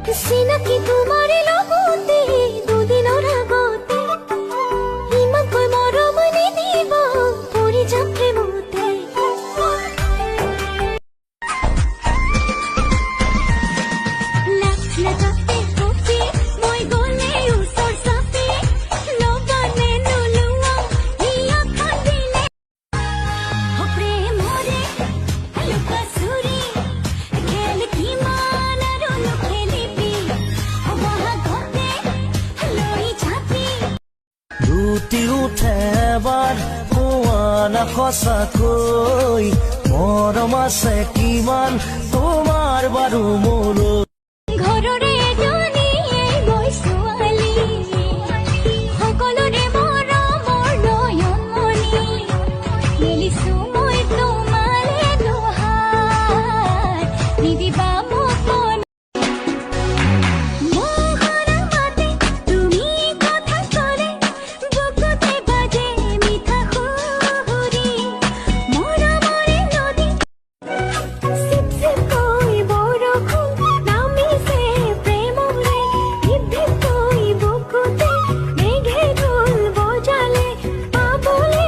চিনাকি তোমাৰ লগতে দুদিনৰ আগতে ইমানকৈ মৰম নিদিব পৰি যাম প্ৰেমতে লাগাতে কপি মই গলে ওচৰ চাপি লবানে নোলোৱা হিয়া খান্দিলে প্ৰেমৰে লুকা চুৰি খেল কিমান আৰু খেলিবি অবাগতে লৈ যাবি লুটি উঠে এবাৰ পোৱানা সঁচাকৈ মৰম আছে কিমান তোমাৰ বাৰু মোলৈ